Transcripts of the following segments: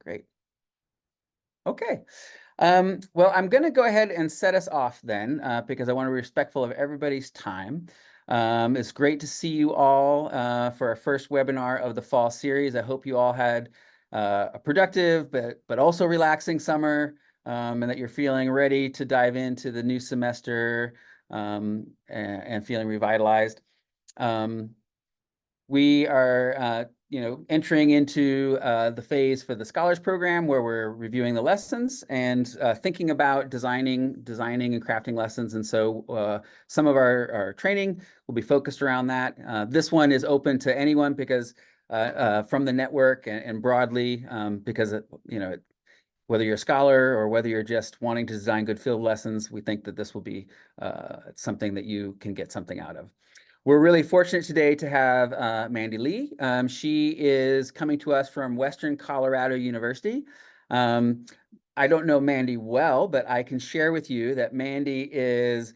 Great. Okay. Well, I'm going to go ahead and set us off then, because I want to be respectful of everybody's time. It's great to see you all for our first webinar of the fall series. I hope you all had a productive but also relaxing summer, and that you're feeling ready to dive into the new semester, and feeling revitalized. We are, entering into the phase for the Scholars Program where we're reviewing the lessons and thinking about designing and crafting lessons. And so some of our training will be focused around that. This one is open to anyone because from the network and broadly, because whether you're a scholar or whether you're just wanting to design good field lessons, we think that this will be something that you can get something out of. We're really fortunate today to have Mandi Leigh. She is coming to us from Western Colorado University. I don't know Mandi well, but I can share with you that Mandi is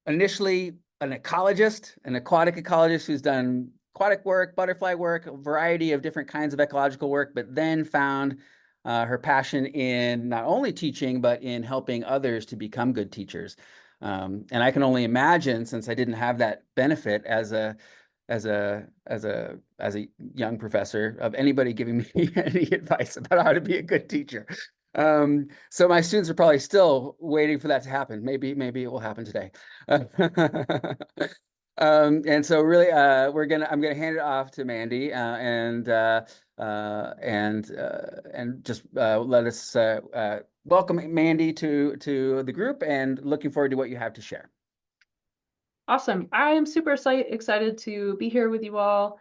initially an ecologist, an aquatic ecologist who's done aquatic work, butterfly work, a variety of different kinds of ecological work, but then found her passion in not only teaching, but in helping others to become good teachers. And I can only imagine, since I didn't have that benefit as a young professor, of anybody giving me any advice about how to be a good teacher. So my students are probably still waiting for that to happen. Maybe it will happen today. And so really, I'm gonna hand it off to Mandi, and just let us welcome Mandi to the group, and looking forward to what you have to share. Awesome. I am super excited to be here with you all.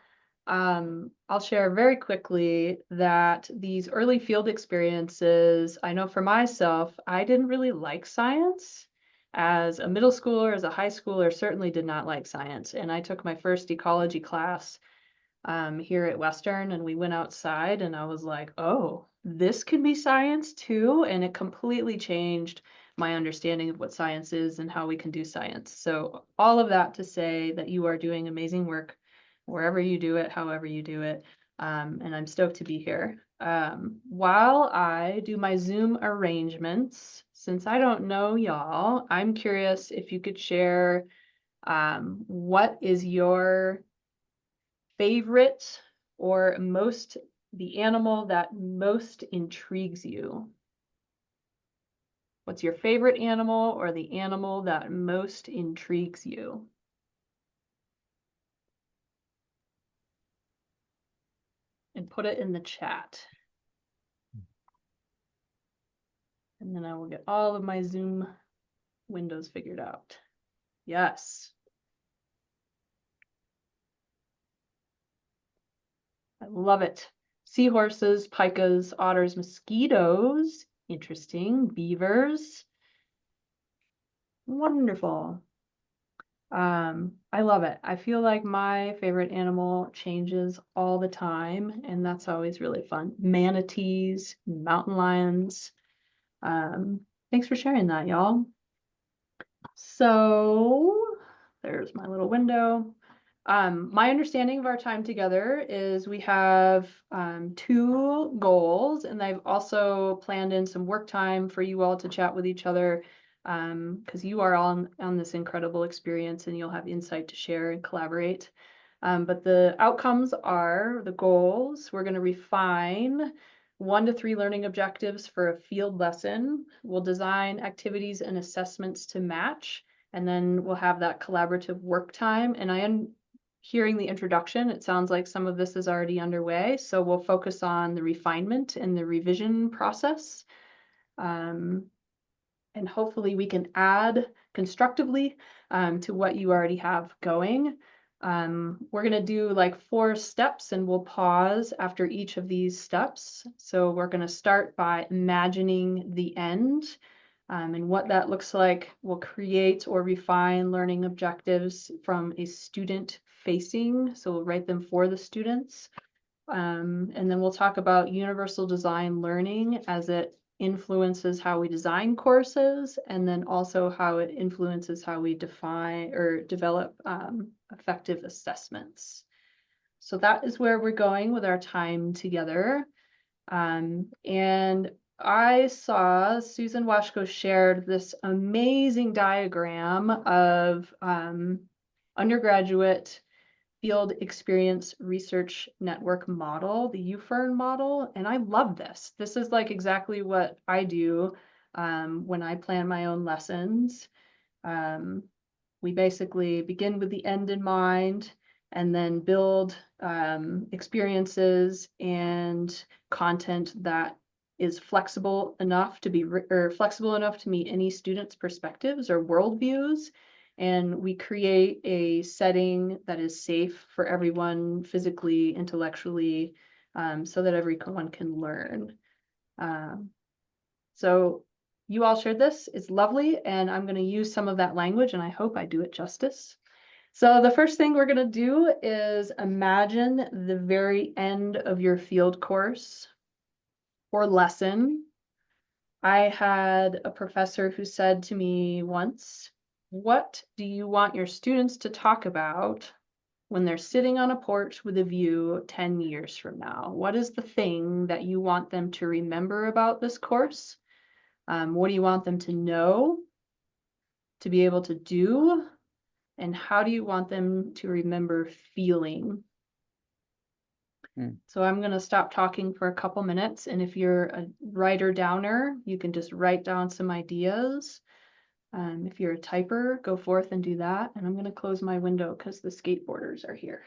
I'll share very quickly that these early field experiences, I know for myself, I didn't really like science. As a middle schooler, as a high schooler, certainly did not like science. And I took my first ecology class here at Western, and we went outside, and I was like, oh, this could be science too. And it completely changed my understanding of what science is and how we can do science. So all of that to say that you are doing amazing work wherever you do it, however you do it. And I'm stoked to be here. While I do my Zoom arrangements, since I don't know y'all, I'm curious if you could share what is your favorite or the animal that most intrigues you? What's your favorite animal or the animal that most intrigues you? And put it in the chat. And then I will get all of my Zoom windows figured out. Yes. I love it. Seahorses, pikas, otters, mosquitoes. Interesting. Beavers. Wonderful. I love it. I feel like my favorite animal changes all the time, and that's always really fun. Manatees, mountain lions. Thanks for sharing that, y'all. So there's my little window. My understanding of our time together is we have 2 goals, and I've also planned in some work time for you all to chat with each other, because you are on this incredible experience and you'll have insight to share and collaborate. But the outcomes are the goals. We're going to refine 1 to 3 learning objectives for a field lesson. We'll design activities and assessments to match, and then we'll have that collaborative work time. And I am hearing the introduction. It sounds like some of this is already underway. So we'll focus on the refinement and the revision process. And hopefully we can add constructively to what you already have going. We're going to do like 4 steps, and we'll pause after each of these steps. So we're going to start by imagining the end, and what that looks like. We'll create or refine learning objectives from a student facing. So we'll write them for the students. And then we'll talk about universal design learning as it influences how we design courses, and then also how it influences how we define or develop effective assessments. So that is where we're going with our time together. And I saw Susan Washko shared this amazing diagram of undergraduate field experience research network model, the UFERN model. And I love this. This is like exactly what I do when I plan my own lessons. We basically begin with the end in mind and then build experiences and content that is flexible enough to be flexible enough to meet any student's perspectives or worldviews. And we create a setting that is safe for everyone physically, intellectually, so that everyone can learn. So you all shared this. It's lovely, and I'm going to use some of that language, and I hope I do it justice. So the first thing we're going to do is imagine the very end of your field course or lesson. I had a professor who said to me once, "What do you want your students to talk about when they're sitting on a porch with a view 10 years from now? What is the thing that you want them to remember about this course? What do you want them to know, to be able to do? And how do you want them to remember feeling?" So I'm going to stop talking for a couple minutes. And if you're a writer downer, you can just write down some ideas. If you're a typer, go forth and do that. And I'm going to close my window because the skateboarders are here.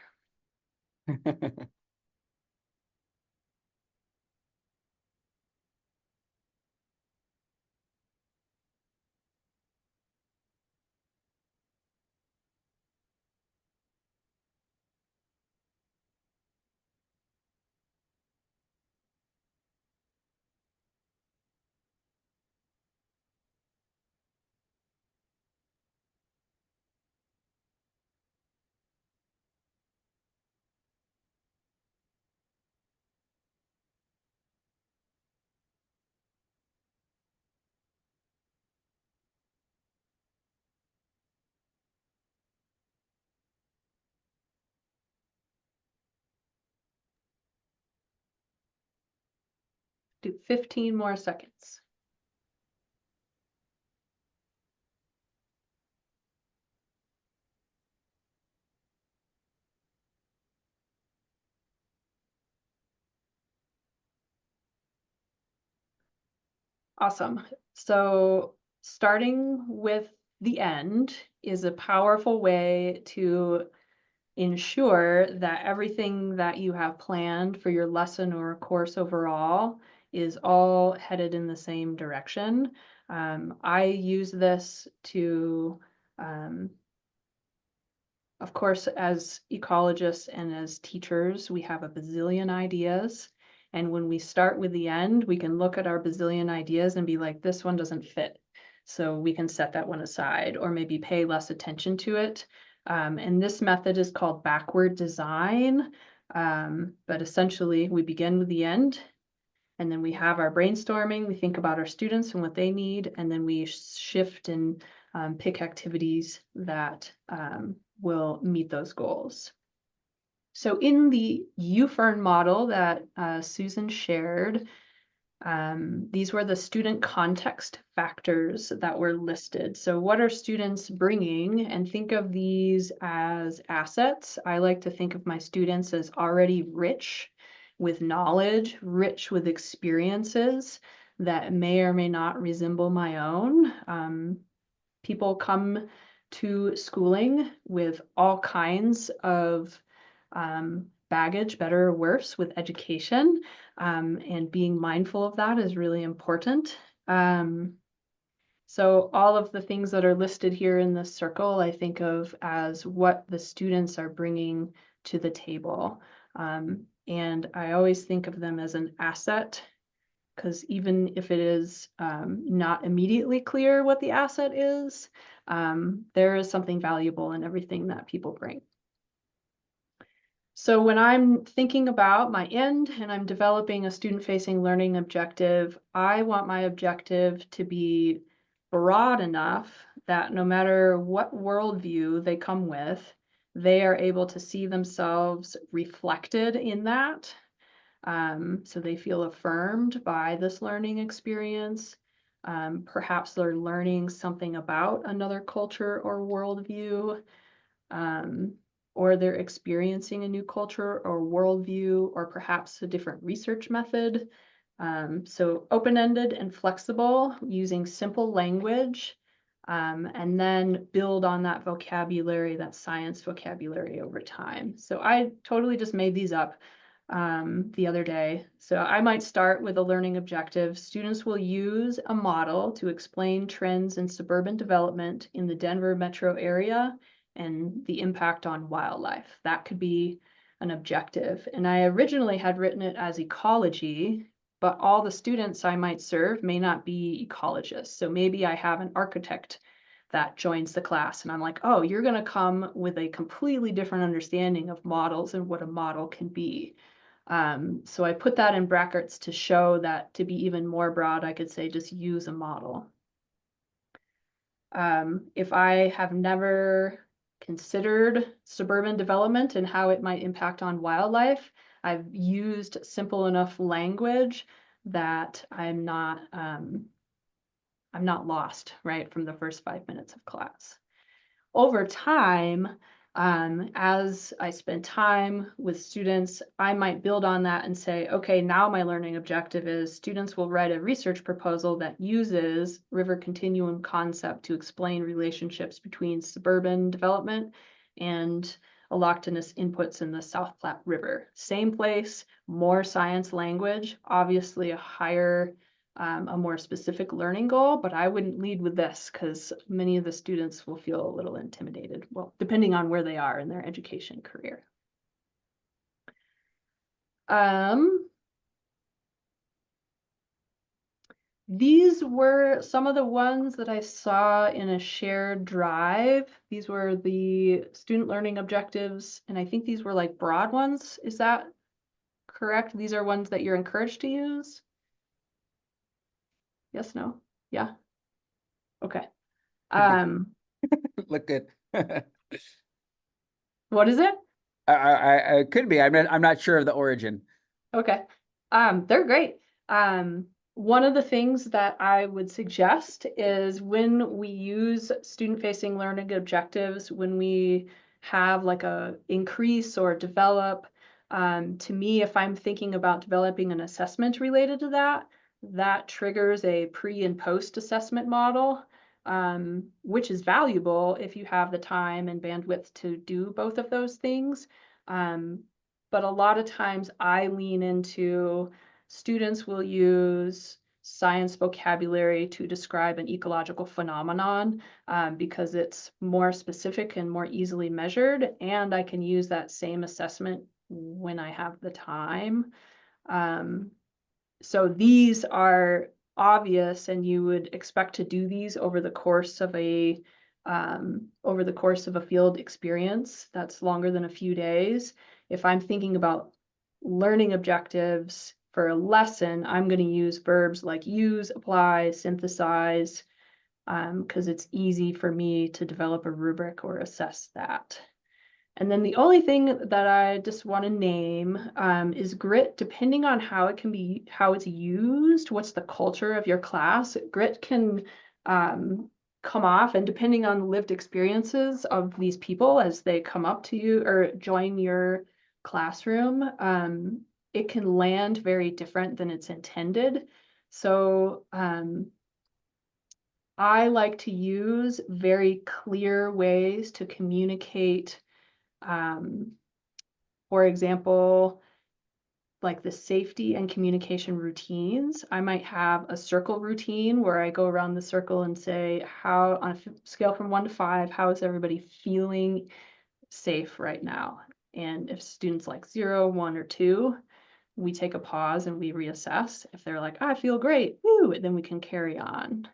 Do 15 more seconds. Awesome. So starting with the end is a powerful way to ensure that everything that you have planned for your lesson or course overall is all headed in the same direction. I use this to, of course, as ecologists and as teachers, we have a bazillion ideas. And when we start with the end, we can look at our bazillion ideas and be like, this one doesn't fit. So we can set that one aside or maybe pay less attention to it. And this method is called backward design. But essentially, we begin with the end, and then we have our brainstorming. We think about our students and what they need, and then we shift and pick activities that will meet those goals. So in the UFERN model that Susan shared, these were the student context factors that were listed. So what are students bringing? And think of these as assets. I like to think of my students as already rich with knowledge, rich with experiences that may or may not resemble my own. People come to schooling with all kinds of baggage, better or worse, with education. And being mindful of that is really important. So all of the things that are listed here in this circle, I think of as what the students are bringing to the table. And I always think of them as an asset, because even if it is not immediately clear what the asset is, there is something valuable in everything that people bring. So when I'm thinking about my end and I'm developing a student-facing learning objective, I want my objective to be broad enough that no matter what worldview they come with, they are able to see themselves reflected in that. So they feel affirmed by this learning experience. Perhaps they're learning something about another culture or worldview, um, or they're experiencing a new culture or worldview, or perhaps a different research method. So open-ended and flexible, using simple language, and then build on that vocabulary, that science vocabulary over time. So I totally just made these up the other day. So I might start with a learning objective. Students will use a model to explain trends in suburban development in the Denver metro area and the impact on wildlife. That could be an objective. And I originally had written it as ecology, but all the students I might serve may not be ecologists. So maybe I have an architect that joins the class and I'm like, oh, you're going to come with a completely different understanding of models and what a model can be. So I put that in brackets to show that, to be even more broad, I could say just use a model. If I have never considered suburban development and how it might impact on wildlife, I've used simple enough language that I'm not lost, right, from the first 5 minutes of class. Over time, as I spend time with students, I might build on that and say, okay, now my learning objective is students will write a research proposal that uses river continuum concept to explain relationships between suburban development and allochthonous inputs in the South Platte River. Same place, more science language, obviously a more specific learning goal, but I wouldn't lead with this because many of the students will feel a little intimidated, well, depending on where they are in their education career. These were some of the ones that I saw in a shared drive. These were the student learning objectives, and I think these were like broad ones. Is that correct? These are ones that you're encouraged to use? Yes, no? Yeah? Okay. Could be. Look good. What is it? I could be. I'm not sure of the origin. Okay. They're great. One of the things that I would suggest is when we use student-facing learning objectives, when we have like a increase or develop, to me, if I'm thinking about developing an assessment related to that, that triggers a pre and post assessment model, which is valuable if you have the time and bandwidth to do both of those things. But a lot of times I lean into students will use science vocabulary to describe an ecological phenomenon because it's more specific and more easily measured, and I can use that same assessment when I have the time. So these are obvious, and you would expect to do these over the course of a field experience that's longer than a few days. If I'm thinking about learning objectives for a lesson, I'm going to use verbs like use, apply, synthesize, because it's easy for me to develop a rubric or assess that. And then the only thing that I just want to name is grit. Depending on how it's used, what's the culture of your class, grit can come off, and depending on the lived experiences of these people as they come up to you or join your classroom, it can land very different than it's intended. So I like to use very clear ways to communicate. For example, like the safety and communication routines. I might have a circle routine where I go around the circle and say, how, on a scale from 1 to 5, how is everybody feeling safe right now? And if students like 0, 1, or 2, we take a pause and we reassess. If they're like, I feel great, woo, then we can carry on.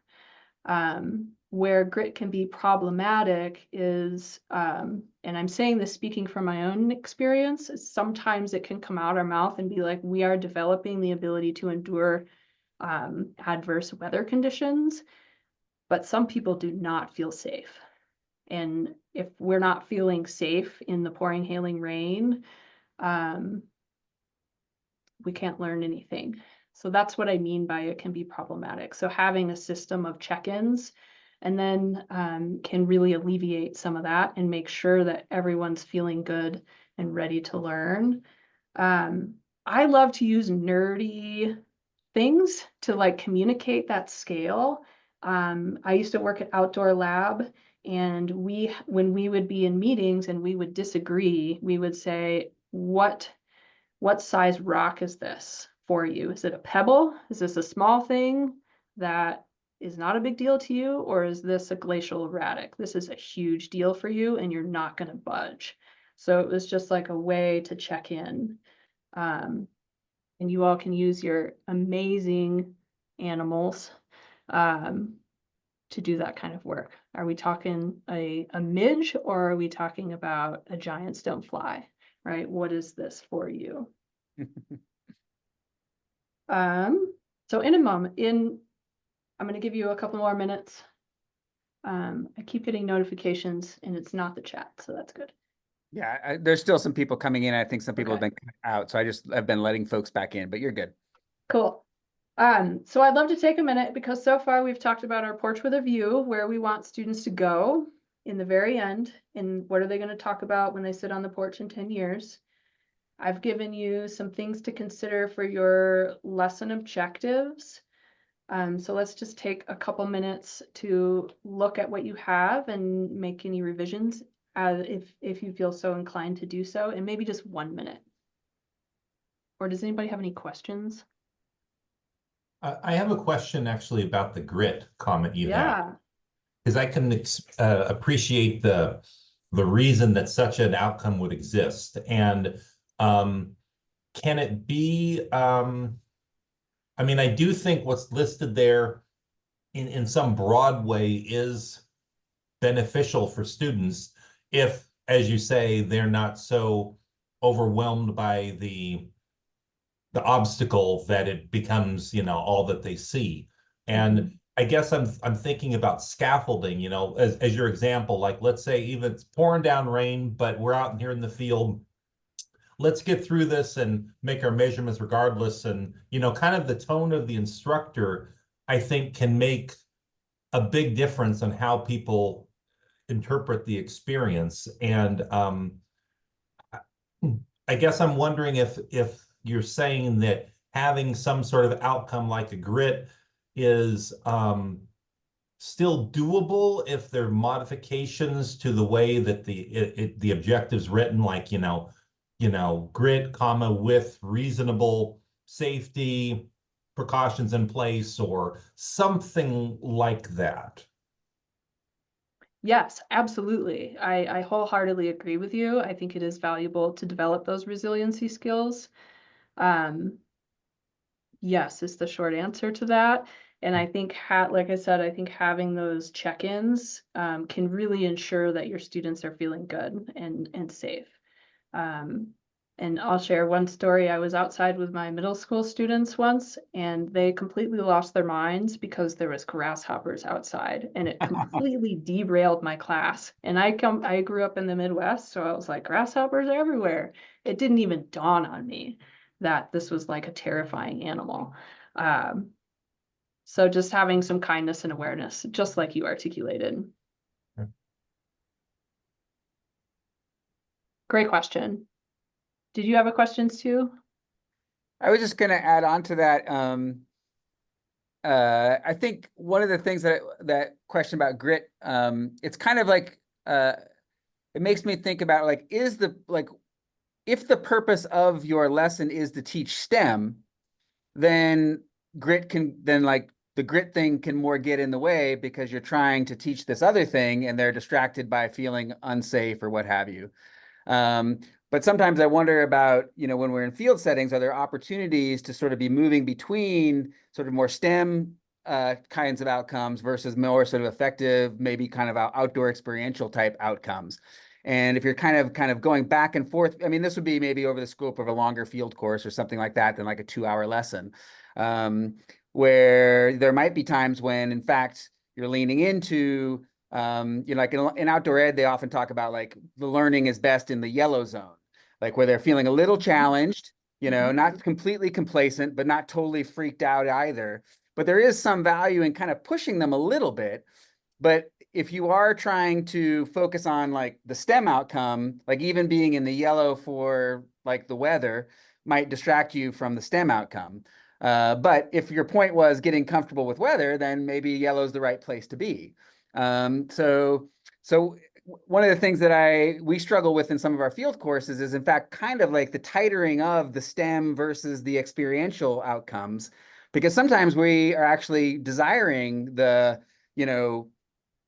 Where grit can be problematic is, and I'm saying this speaking from my own experience, sometimes it can come out our mouth and be like, we are developing the ability to endure adverse weather conditions, but some people do not feel safe. And if we're not feeling safe in the pouring, hailing rain, we can't learn anything. So that's what I mean by it can be problematic. So having a system of check-ins and then can really alleviate some of that and make sure that everyone's feeling good and ready to learn. I love to use nerdy things to like communicate that scale. I used to work at Outdoor Lab, and when we would be in meetings and we would disagree, we would say, what size rock is this for you? Is it a pebble? Is this a small thing that is not a big deal to you? Or is this a glacial erratic? This is a huge deal for you and you're not going to budge. So it was just like a way to check in. And you all can use your amazing animals to do that kind of work. Are we talking a midge, or are we talking about a giant stonefly, right? What is this for you? So in a moment, I'm going to give you a couple more minutes. I keep getting notifications and it's not the chat, so that's good. Yeah, there's still some people coming in. I think some people Okay. have been out, so I've been letting folks back in, but you're good. Cool. So I'd love to take a minute because so far we've talked about our porch with a view, where we want students to go in the very end, and what are they going to talk about when they sit on the porch in 10 years. I've given you some things to consider for your lesson objectives. So let's just take a couple minutes to look at what you have and make any revisions if you feel so inclined to do so, and maybe just 1 minute. Or does anybody have any questions? I have a question actually about the grit comment you had, Yeah. because I can appreciate the reason that such an outcome would exist. And can it be, I mean, I do think what's listed there in some broad way is beneficial for students if, as you say, they're not so overwhelmed by the obstacle that it becomes, you know, all that they see. And I guess I'm thinking about scaffolding, you know, as your example, like let's say even it's pouring down rain, but we're out here in the field. Let's get through this and make our measurements regardless. And, you know, kind of the tone of the instructor, I think, can make a big difference on how people interpret the experience. And I guess I'm wondering if you're saying that having some sort of outcome like a grit is still doable if there are modifications to the way that the objective's written, like, you know, grit, comma, with reasonable safety precautions in place or something like that. Yes, absolutely. I wholeheartedly agree with you. I think it is valuable to develop those resiliency skills. Yes, is the short answer to that. And I think, like I said, I think having those check-ins can really ensure that your students are feeling good and safe. And I'll share one story. I was outside with my middle school students once, and they completely lost their minds because there was grasshoppers outside, and it completely derailed my class. And I grew up in the Midwest, so I was like, grasshoppers everywhere. It didn't even dawn on me that this was like a terrifying animal. So just having some kindness and awareness, just like you articulated. Great question. Did you have a questions too? I was just going to add on to that. I think one of the things that question about grit, it's kind of like it makes me think about like if the purpose of your lesson is to teach STEM, then the grit thing can more get in the way because you're trying to teach this other thing and they're distracted by feeling unsafe or what have you. But sometimes I wonder about, you know, when we're in field settings, are there opportunities to sort of be moving between sort of more STEM kinds of outcomes versus more sort of effective, maybe kind of outdoor experiential type outcomes? And if you're kind of going back and forth, I mean, this would be maybe over the scope of a longer field course or something like that than like a 2-hour lesson, where there might be times when, in fact, you're leaning into you know, like in outdoor ed, they often talk about like the learning is best in the yellow zone, like where they're feeling a little challenged you know, not completely complacent, but not totally freaked out either. But there is some value in kind of pushing them a little bit. But if you are trying to focus on like the STEM outcome, like even being in the yellow for like the weather might distract you from the STEM outcome. But if your point was getting comfortable with weather, then maybe yellow is the right place to be. So one of the things that we struggle with in some of our field courses is in fact kind of like the titering of the STEM versus the experiential outcomes, because sometimes we are actually desiring the, you know,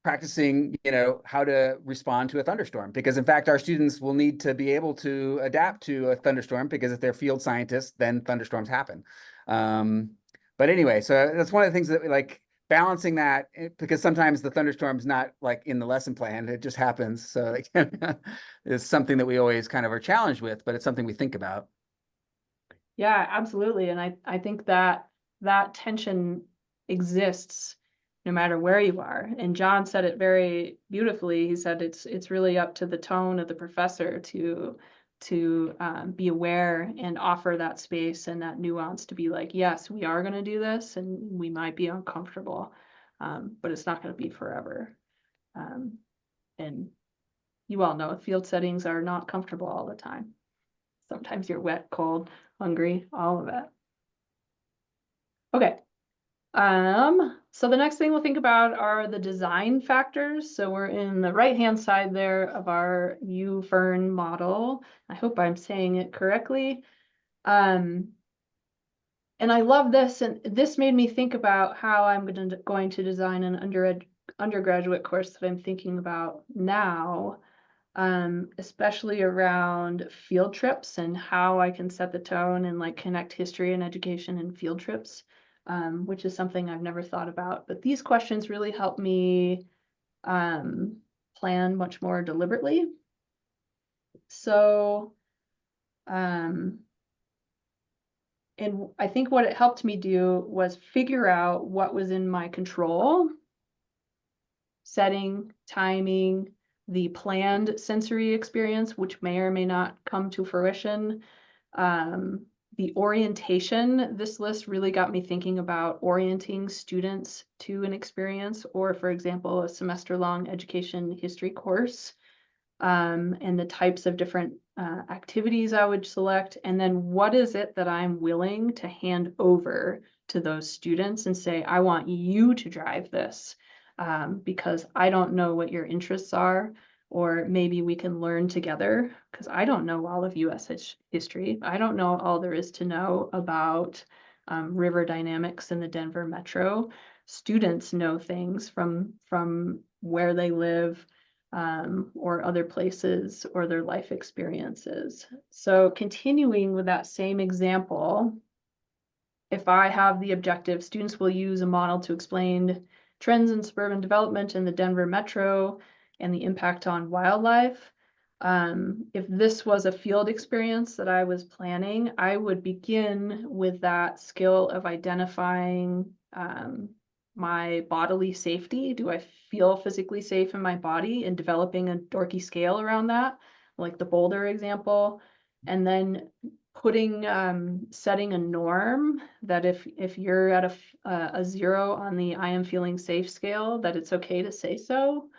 practicing, you know, how to respond to a thunderstorm, because in fact our students will need to be able to adapt to a thunderstorm, because if they're field scientists, then thunderstorms happen. But anyway, so that's one of the things that like balancing that, because sometimes the thunderstorm's not like in the lesson plan, it just happens. So like, it's something that we always kind of are challenged with, but it's something we think about. Yeah, absolutely. And I think that that tension exists no matter where you are. And John said it very beautifully. He said it's really up to the tone of the professor to be aware and offer that space and that nuance to be like, yes, we are going to do this, and we might be uncomfortable, but it's not going to be forever. And you all know field settings are not comfortable all the time. Sometimes you're wet, cold, hungry, all of it. Okay. So the next thing we'll think about are the design factors. So we're in the right-hand side there of our U-Fern model. I hope I'm saying it correctly. And I love this, and this made me think about how I'm going to design an undergraduate course that I'm thinking about now. Especially around field trips and how I can set the tone and like connect history and education and field trips, which is something I've never thought about. But these questions really help me plan much more deliberately. So, and I think what it helped me do was figure out what was in my control: setting, timing, the planned sensory experience, which may or may not come to fruition. The orientation, this list really got me thinking about orienting students to an experience, or for example, a semester-long education history course, and the types of different activities I would select. And then what is it that I'm willing to hand over to those students and say, I want you to drive this. Because I don't know what your interests are, or maybe we can learn together, because I don't know all of US history. I don't know all there is to know about river dynamics in the Denver metro. Students know things from where they live, or other places, or their life experiences. So continuing with that same example, if I have the objective, students will use a model to explain trends in suburban development in the Denver metro and the impact on wildlife. If this was a field experience that I was planning, I would begin with that skill of identifying my bodily safety. Do I feel physically safe in my body, and developing a dorky scale around that, like the boulder example, and then putting setting a norm that if you're at a 0 on the I am feeling safe scale, that it's okay to say so.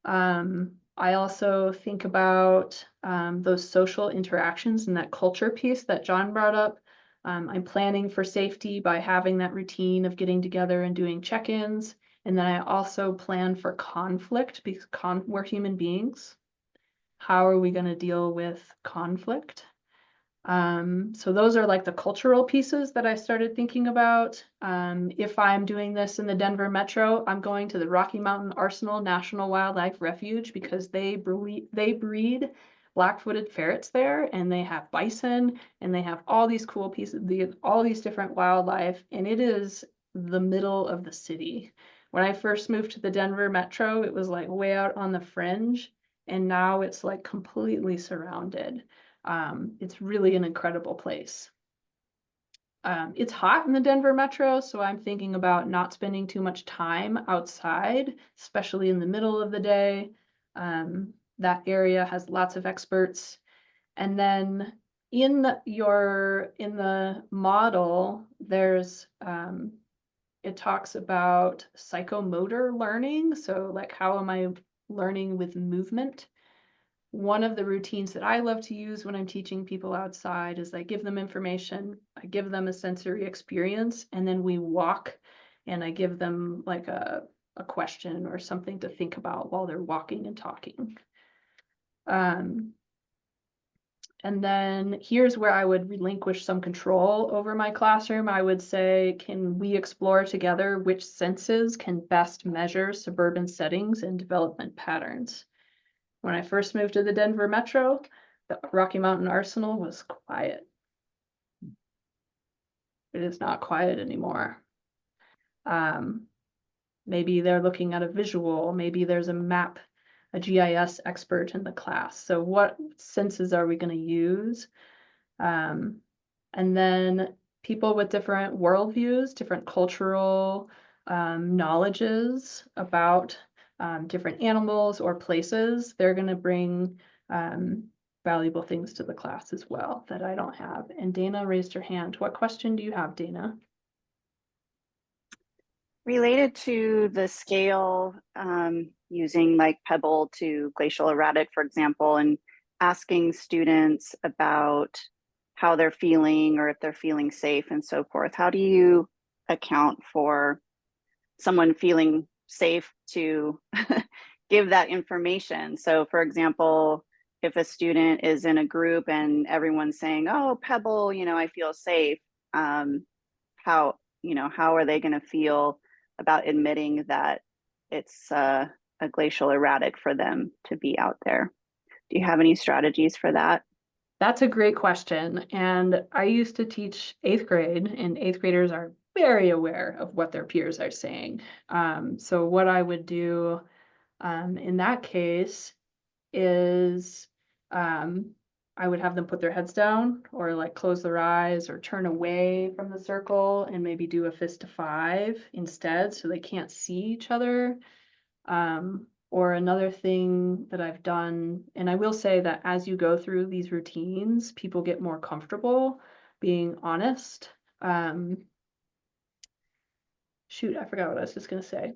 I also think about those social interactions and that culture piece that John brought up. I'm planning for safety by having that routine of getting together and doing check-ins. And then I also plan for conflict, because we're human beings. How are we going to deal with conflict? So those are like the cultural pieces that I started thinking about. If I'm doing this in the Denver metro, I'm going to the Rocky Mountain Arsenal National Wildlife Refuge, because they breed black-footed ferrets there, and they have bison, and they have all these cool pieces, all these different wildlife, and it is the middle of the city. When I first moved to the Denver metro, it was like way out on the fringe, and now it's like completely surrounded. It's really an incredible place. It's hot in the Denver metro, so I'm thinking about not spending too much time outside, especially in the middle of the day. That area has lots of experts. And then in the model, there's it talks about psychomotor learning. So like, how am I learning with movement? One of the routines that I love to use when I'm teaching people outside is I give them information, I give them a sensory experience, and then we walk, and I give them like a question or something to think about while they're walking and talking. And then here's where I would relinquish some control over my classroom. I would say, can we explore together which senses can best measure suburban settings and development patterns? When I first moved to the Denver Metro, the Rocky Mountain Arsenal was quiet. It is not quiet anymore. Maybe they're looking at a visual, maybe there's a map, a GIS expert in the class. So what senses are we going to use? And then people with different worldviews, different cultural knowledges about different animals or places, they're going to bring valuable things to the class as well that I don't have. And Dana raised her hand. What question do you have, Dana? Related to the scale, using like Pebble to glacial erratic, for example, and asking students about how they're feeling or if they're feeling safe and so forth. How do you account for someone feeling safe to give that information? So for example, if a student is in a group and everyone's saying, oh, Pebble, I feel safe, how are they going to feel about admitting that it's a glacial erratic for them to be out there? Do you have any strategies for that? That's a great question. And I used to teach 8th grade, and 8th graders are very aware of what their peers are saying. So what I would do in that case is I would have them put their heads down or like close their eyes or turn away from the circle and maybe do a fist to 5 instead so they can't see each other. Or another thing that I've done, and I will say that as you go through these routines, people get more comfortable being honest. Shoot, I forgot what I was just going to say.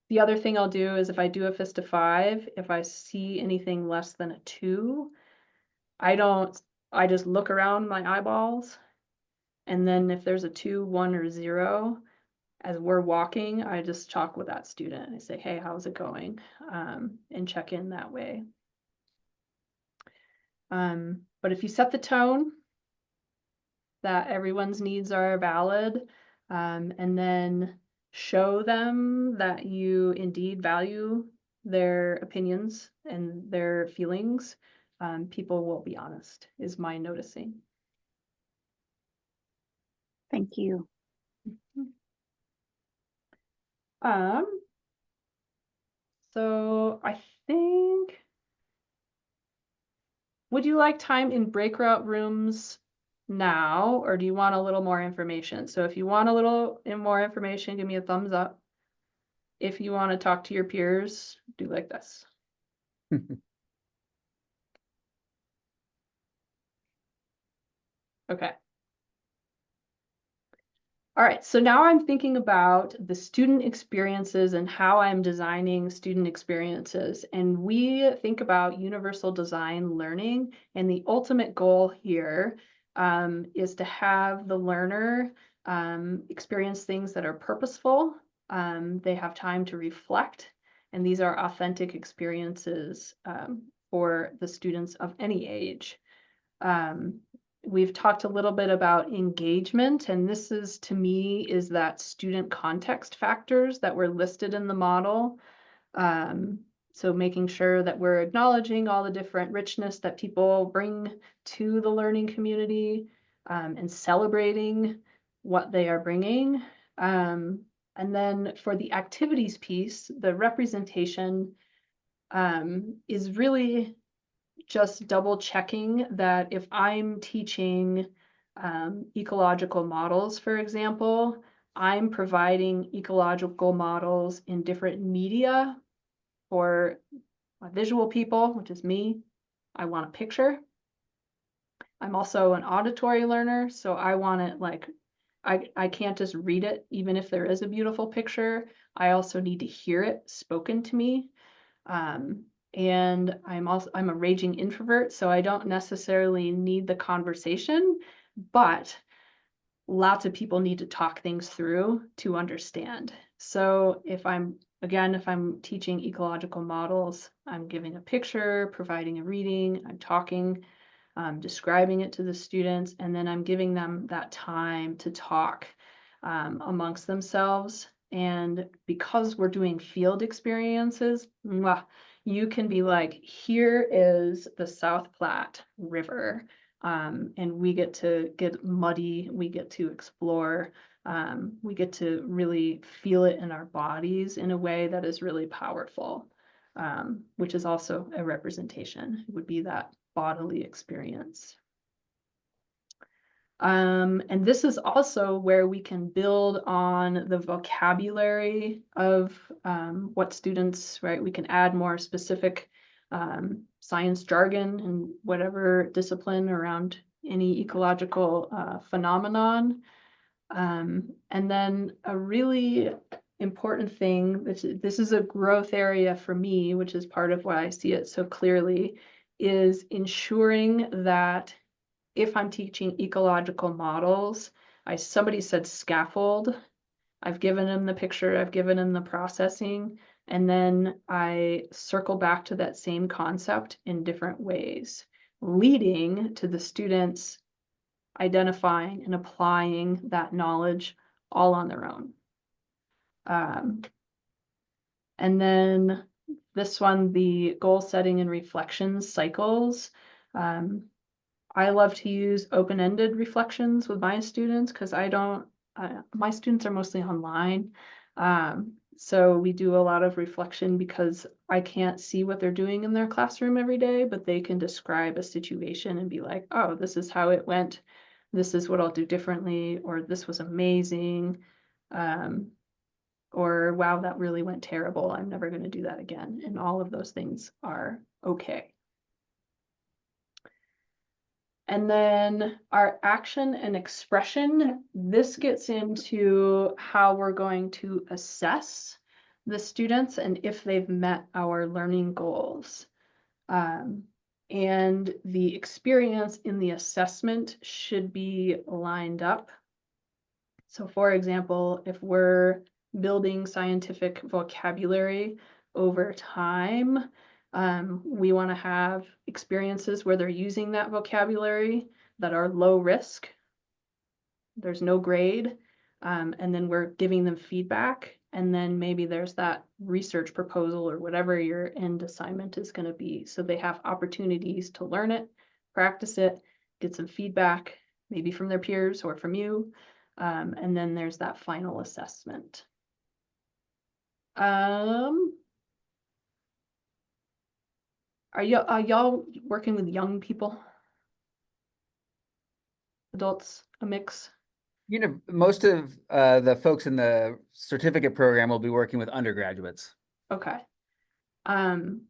The other thing I'll do is if I do a fist to 5, if I see anything less than a 2, I just look around my eyeballs. And then if there's a 2, 1, or 0, as we're walking, I just talk with that student. I say, hey, how's it going? And check in that way. But if you set the tone that everyone's needs are valid, and then show them that you indeed value their opinions and their feelings, people will be honest, is my noticing. Thank you. So I think, would you like time in breakout rooms now, or do you want a little more information? So if you want a little more information, give me a thumbs up. If you want to talk to your peers, do like this. Okay. All right, so now I'm thinking about the student experiences and how I'm designing student experiences. And we think about universal design learning, and the ultimate goal here is to have the learner experience things that are purposeful. They have time to reflect, and these are authentic experiences for the students of any age. We've talked a little bit about engagement, and this is, to me, is that student context factors that were listed in the model. So making sure that we're acknowledging all the different richness that people bring to the learning community, and celebrating what they are bringing. And then for the activities piece, the representation is really just double checking that if I'm teaching ecological models, for example, I'm providing ecological models in different media. For visual people, which is me, I want a picture. I'm also an auditory learner, so I want it like, I can't just read it, even if there is a beautiful picture. I also need to hear it spoken to me. And I'm a raging introvert, so I don't necessarily need the conversation, but lots of people need to talk things through to understand. So if I'm teaching ecological models, I'm giving a picture, providing a reading, I'm talking, describing it to the students, and then I'm giving them that time to talk amongst themselves. And because we're doing field experiences, you can be like, here is the South Platte River, and we get to get muddy, we get to explore, we get to really feel it in our bodies in a way that is really powerful, which is also a representation. It would be that bodily experience. And this is also where we can build on the vocabulary of what students, right? We can add more specific science jargon and whatever discipline around any ecological phenomenon. And then a really important thing, this is a growth area for me, which is part of why I see it so clearly, is ensuring that if I'm teaching ecological models, somebody said scaffold. I've given them the picture, I've given them the processing, and then I circle back to that same concept in different ways, leading to the students identifying and applying that knowledge all on their own. And then this one, the goal setting and reflections cycles. I love to use open-ended reflections with my students because my students are mostly online. So we do a lot of reflection because I can't see what they're doing in their classroom every day, but they can describe a situation and be like, oh, this is how it went. This is what I'll do differently, or this was amazing. Or wow, that really went terrible. I'm never going to do that again. And all of those things are okay. And then our action and expression, this gets into how we're going to assess the students and if they've met our learning goals. And the experience in the assessment should be lined up. So for example, if we're building scientific vocabulary over time, we want to have experiences where they're using that vocabulary that are low risk. There's no grade. And then we're giving them feedback. And then maybe there's that research proposal or whatever your end assignment is going to be. So they have opportunities to learn it, practice it, get some feedback, maybe from their peers or from you. And then there's that final assessment. Are y'all working with young people? Adults, a mix? You know, most of the folks in the certificate program will be working with undergraduates. Okay. Man,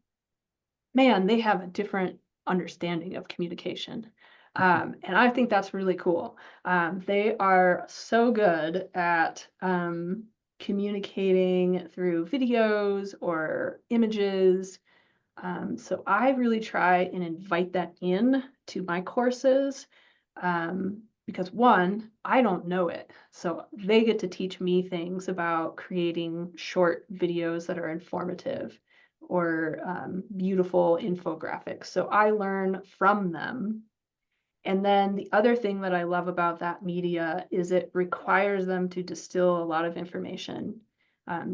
they have a different understanding of communication. And I think that's really cool. They are so good at communicating through videos or images. So I really try and invite that in to my courses because one, I don't know it. So they get to teach me things about creating short videos that are informative or beautiful infographics. So I learn from them. And then the other thing that I love about that media is it requires them to distill a lot of information.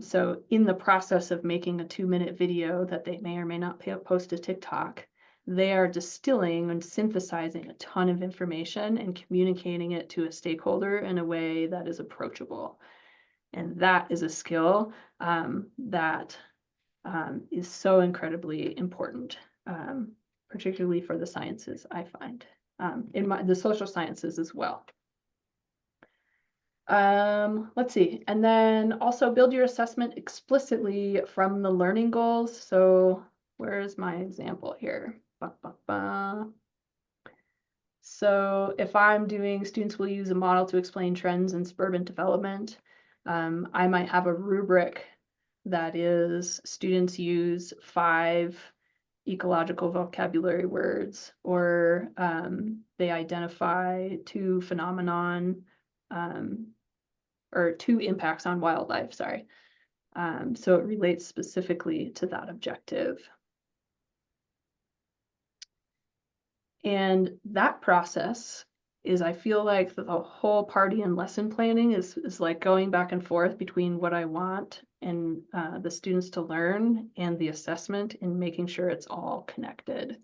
So in the process of making a 2-minute video that they may or may not post to TikTok, they are distilling and synthesizing a ton of information and communicating it to a stakeholder in a way that is approachable. And that is a skill that is so incredibly important, particularly for the sciences, I find, in the social sciences as well. Let's see, and then also build your assessment explicitly from the learning goals. So where's my example here? So if I'm doing, students will use a model to explain trends in suburban development. I might have a rubric that is students use 5 ecological vocabulary words, or they identify 2 phenomenon or 2 impacts on wildlife, sorry. So it relates specifically to that objective. And that process is, I feel like the whole party in lesson planning is like going back and forth between what I want and the students to learn and the assessment, and making sure it's all connected.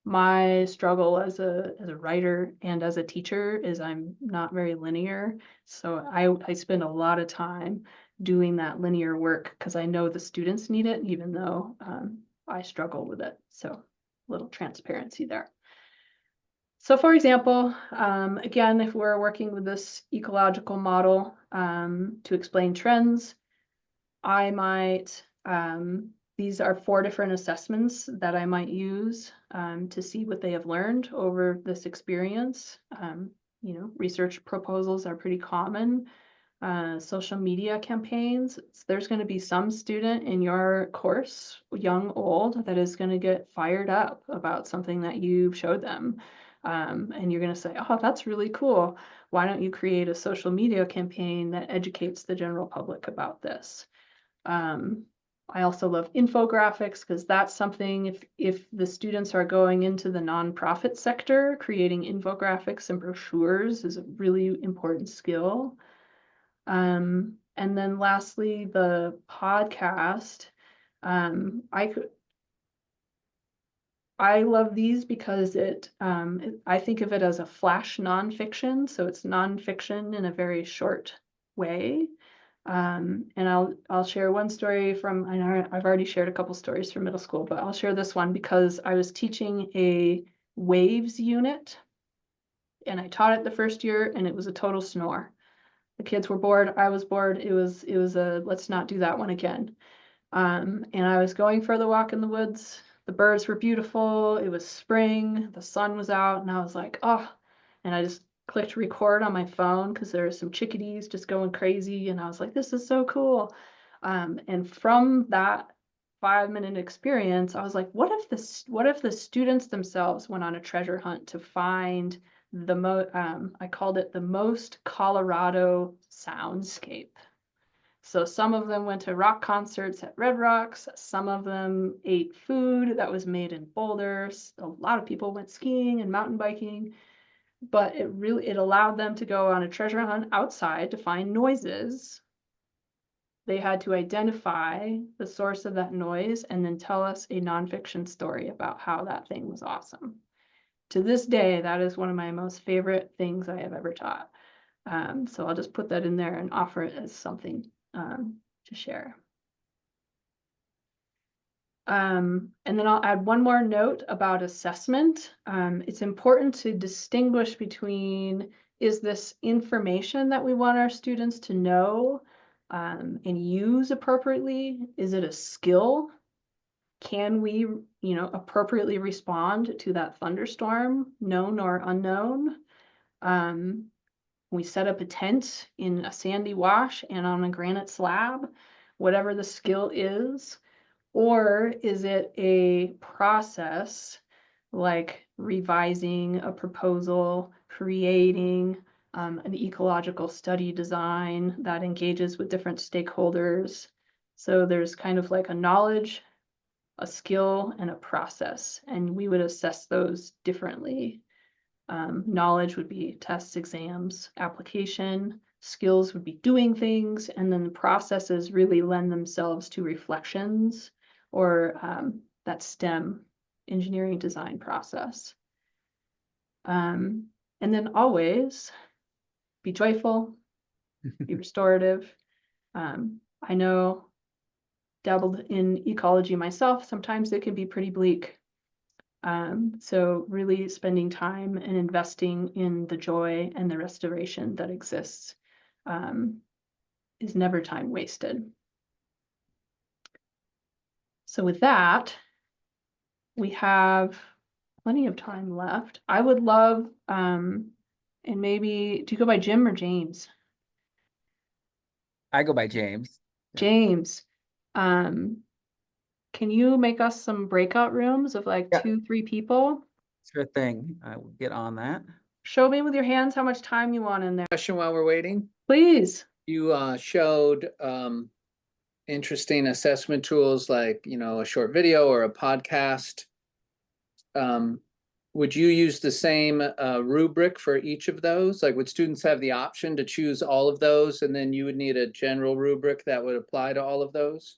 My struggle as a writer and as a teacher is I'm not very linear. So I spend a lot of time doing that linear work because I know the students need it, even though I struggle with it. So a little transparency there. So for example, again, if we're working with this ecological model to explain trends, I might, these are 4 different assessments that I might use to see what they have learned over this experience. You know, research proposals are pretty common. Social media campaigns, there's going to be some student in your course, young, old, that is going to get fired up about something that you showed them. And you're going to say, oh, that's really cool. Why don't you create a social media campaign that educates the general public about this? I also love infographics because that's something, if the students are going into the nonprofit sector, creating infographics and brochures is a really important skill. And then lastly, the podcast. I love these because I think of it as a flash nonfiction, so it's nonfiction in a very short way. And I'll share one story from, I know I've already shared a couple stories from middle school, but I'll share this one because I was teaching a waves unit, and I taught it the first year, and it was a total snore. The kids were bored. I was bored. It was a let's not do that one again. And I was going for the walk in the woods. The birds were beautiful. It was spring. The sun was out, and I was like, oh, and I just clicked record on my phone because there were some chickadees just going crazy, and I was like, this is so cool. And from that 5-minute experience, I was like, what if the students themselves went on a treasure hunt to find I called it the most Colorado soundscape. So some of them went to rock concerts at Red Rocks. Some of them ate food that was made in Boulder. A lot of people went skiing and mountain biking, but it allowed them to go on a treasure hunt outside to find noises. They had to identify the source of that noise and then tell us a nonfiction story about how that thing was awesome. To this day, that is one of my most favorite things I have ever taught. So I'll just put that in there and offer it as something to share. And then I'll add one more note about assessment. It's important to distinguish between, is this information that we want our students to know and use appropriately? Is it a skill? Can we, appropriately respond to that thunderstorm, known or unknown? We set up a tent in a sandy wash and on a granite slab, whatever the skill is. Or is it a process like revising a proposal, creating an ecological study design that engages with different stakeholders? So there's kind of like a knowledge, a skill, and a process, and we would assess those differently. Knowledge would be tests, exams, application. Skills would be doing things, and then the processes really lend themselves to reflections or that STEM, engineering design process. And then always be joyful, be restorative. I know, dabbled in ecology myself, sometimes it can be pretty bleak. So really spending time and investing in the joy and the restoration that exists is never time wasted. So with that, We have plenty of time left. I would love, and maybe, do you go by Jim or James? I go by James. Yeah. James, can you make us some breakout rooms of like Yeah. 2-3 people? Sure thing. I will get on that. Show me with your hands how much time you want in there. Question while we're waiting. Please. You showed interesting assessment tools like, a short video or a podcast. Would you use the same rubric for each of those? Like, would students have the option to choose all of those, and then you would need a general rubric that would apply to all of those?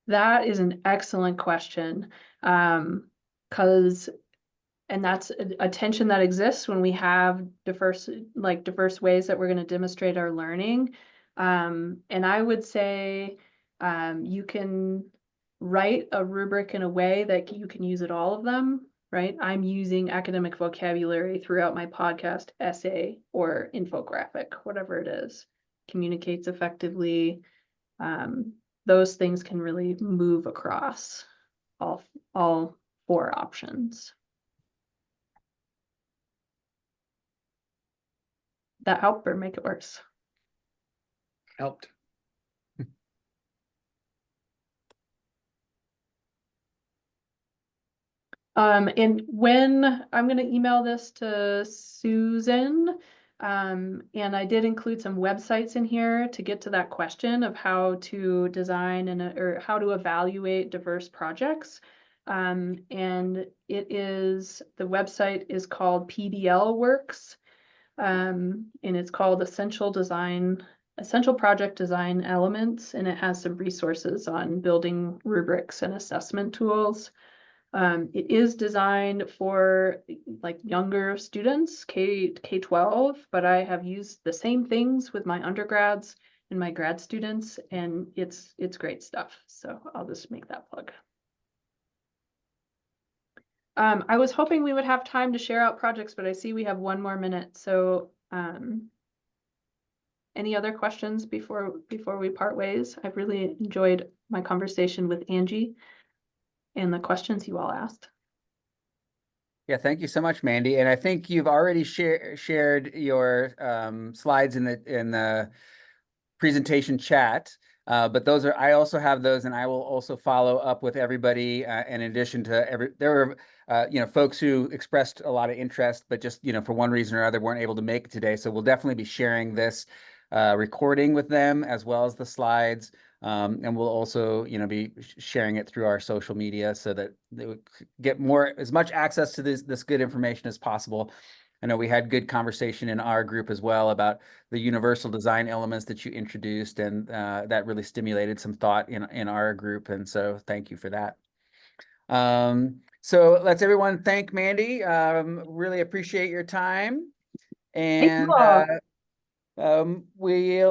That is an excellent question. Because and that's a tension that exists when we have diverse ways that we're going to demonstrate our learning. And I would say you can write a rubric in a way that you can use at all of them, right? I'm using academic vocabulary throughout my podcast, essay, or infographic, whatever it is. Communicates effectively. Those things can really move across all 4 options. That help or make it worse? Helped. And when I'm going to email this to Susan, and I did include some websites in here to get to that question of how to design or how to evaluate diverse projects. And the website is called PDL Works, and it's called Essential Project Design Elements, and it has some resources on building rubrics and assessment tools. It is designed for like younger students, K-12, but I have used the same things with my undergrads and my grad students, and it's great stuff. So I'll just make that plug. I was hoping we would have time to share out projects, but I see we have 1 more minute. So any other questions before we part ways? I've really enjoyed my conversation with Angie and the questions you all asked. Yeah, thank you so much, Mandy. And I think you've already shared your slides in the presentation chat. But I also have those, and I will also follow up with everybody. In addition to there were folks who expressed a lot of interest, but just for one reason or other weren't able to make it today. So we'll definitely be sharing this recording with them as well as the slides. And we'll also, be sharing it through our social media so that they would get as much access to this good information as possible. I know we had good conversation in our group as well about the universal design elements that you introduced, and that really stimulated some thought in our group. And so thank you for that. So let's everyone thank Mandy. Really appreciate your time. And Thank you all. we'll be